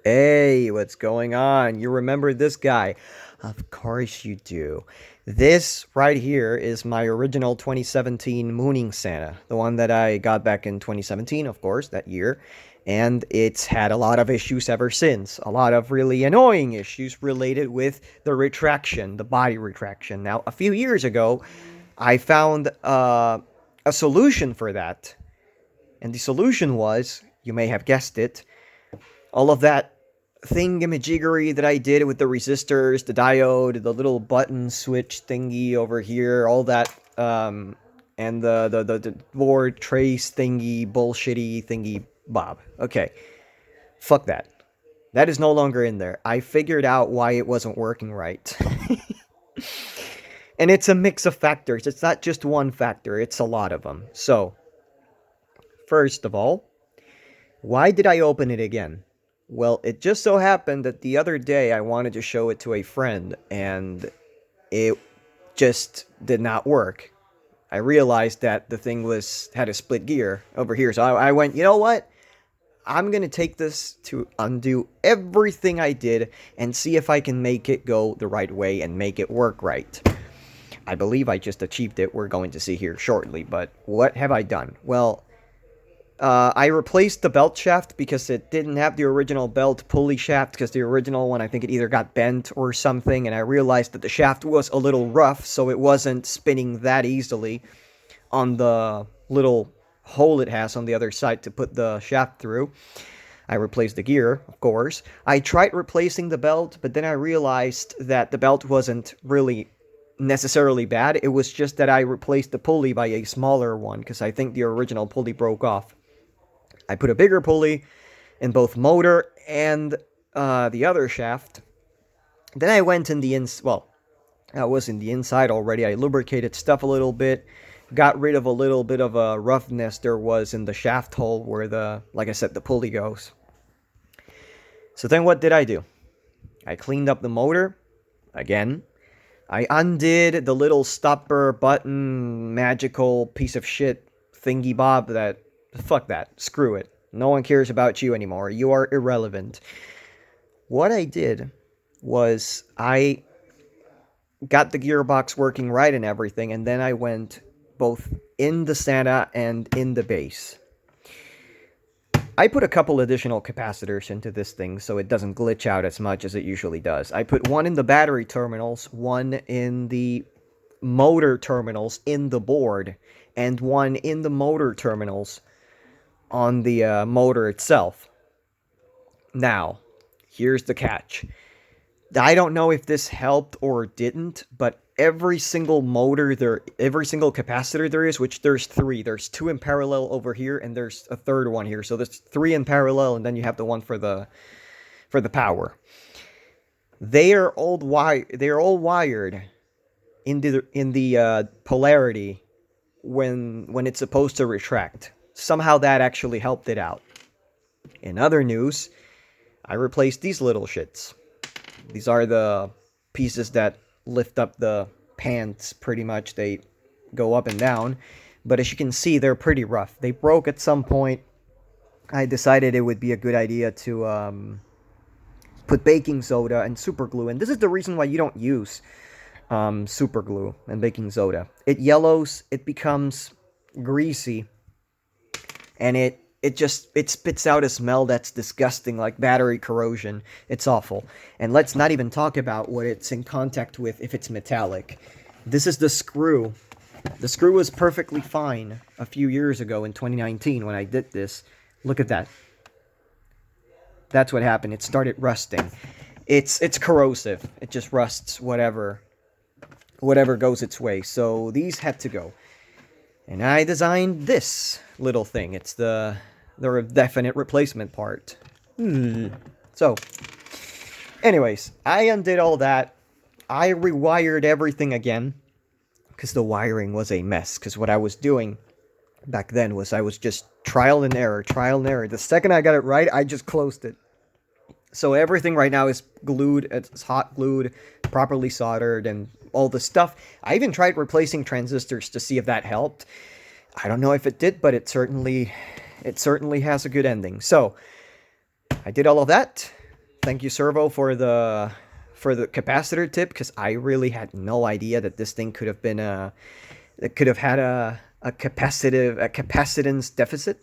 Hey, what's going on? You remember this guy? Of course you do. This right here is my original 2017 Mooning Santa, the one that I got back in 2017, of course, that year. And it's had a lot of issues ever since. A lot of really annoying issues related with the retraction, the body retraction. Now, a few years ago, I found a solution for that. And the solution was, you may have guessed it, all of that thingamajiggery that I did with the resistors, the diode, the little button switch thingy over here, all that, and the board trace thingy, bullshitty thingy, Bob. Okay, fuck that. That is no longer in there. I figured out why it wasn't working right. And it's a mix of factors. It's not just one factor, it's a lot of them. So, first of all, why did I open it again? Well, it just so happened that the other day I wanted to show it to a friend and it just did not work. I realized that the thing was had a split gear over here. So I went, you know what? I'm going to take this to undo everything I did and see if I can make it go the right way and make it work right. I believe I just achieved it. We're going to see here shortly. But what have I done? Well, I replaced the belt shaft because it didn't have the original belt pulley shaft because the original one, I think it either got bent or something, and I realized that the shaft was a little rough, so it wasn't spinning that easily on the little hole it has on the other side to put the shaft through. I replaced the gear, of course. I tried replacing the belt, but then I realized that the belt wasn't really necessarily bad. It was just that I replaced the pulley by a smaller one because I think the original pulley broke off. I put a bigger pulley in both motor and the other shaft. Then I went in the well, I was in the inside already. I lubricated stuff a little bit, got rid of a little bit of a roughness there was in the shaft hole where like I said, the pulley goes. So then what did I do? I cleaned up the motor again. I undid the little stopper button magical piece of shit thingy bob that fuck that. Screw it. No one cares about you anymore. You are irrelevant. What I did was I got the gearbox working right and everything, and then I went both in the Santa and in the base. I put a couple additional capacitors into this thing so it doesn't glitch out as much as it usually does. I put one in the battery terminals, one in the motor terminals in the board, and one in the motor terminals on the motor itself. Now, here's the catch. I don't know if this helped or didn't, but every single motor there, every single capacitor there is, which there's three. There's two in parallel over here, and there's a third one here. So there's three in parallel, and then you have the one for the power. They are all wired in the polarity when it's supposed to retract. Somehow that actually helped it out. In other news, I replaced these little shits. These are the pieces that lift up the pants, pretty much. They go up and down. But as you can see, they're pretty rough. They broke at some point. I decided it would be a good idea to put baking soda and super glue. And this is the reason why you don't use super glue and baking soda. It yellows, it becomes greasy, and it spits out a smell that's disgusting, like battery corrosion. It's awful. And let's not even talk about what it's in contact with if it's metallic. This is the screw. The screw was perfectly fine a few years ago in 2019 when I did this. Look at that. That's what happened. It started rusting. It's corrosive. It just rusts whatever goes its way. So these had to go. And I designed this little thing. It's the definite replacement part. So, anyways, I undid all that. I rewired everything again because the wiring was a mess. Because what I was doing back then was I was just trial and error. The second I got it right, I just closed it. So everything right now is glued. It's hot glued, properly soldered, and all the stuff. I even tried replacing transistors to see if that helped. I don't know if it did, but it certainly has a good ending. So I did all of that. Thank you, Servo, for the capacitor tip, because I really had no idea that this thing could have been it could have had a capacitance deficit.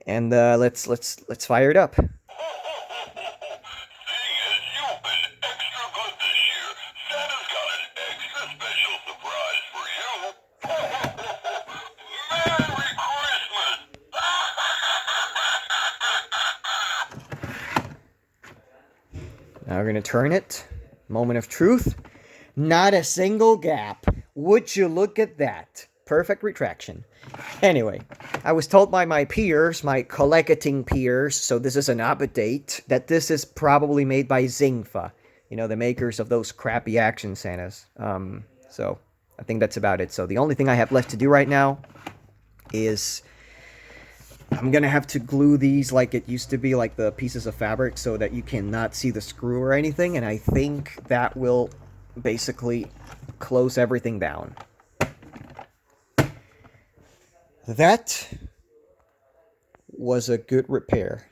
And let's fire it up. Now we're gonna turn it. Moment of truth. Not a single gap. Would you look at that? Perfect retraction. Anyway, I was told by my peers, my collecting peers, so this is an update, that this is probably made by Zingfa. You know, the makers of those crappy Action Santas. So I think that's about it. So the only thing I have left to do right now is I'm gonna have to glue these like it used to be, like the pieces of fabric, so that you cannot see the screw or anything, and I think that will basically close everything down. That was a good repair.